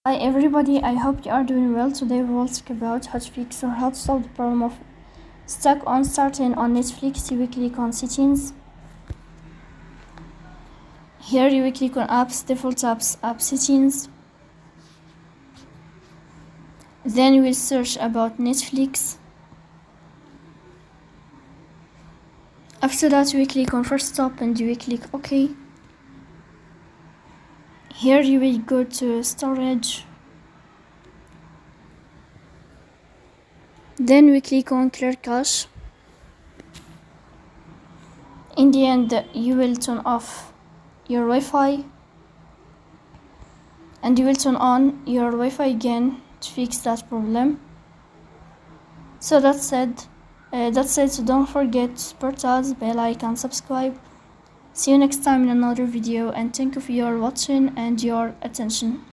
Hi everybody, I hope you are doing well. Today we will talk about how to fix or how to solve the problem of stuck on starting on Netflix. You will click on settings. Here you will click on apps, default apps, app settings. Then you will search about Netflix. After that you will click on first stop and you will click OK. Here you will go to storage. Then we click on clear cache. In the end you will turn off your Wi-Fi and you will turn on your Wi-Fi again to fix that problem. So that's it. So don't forget to support us, bell icon, subscribe. See you next time in another video, and thank you for your watching and your attention.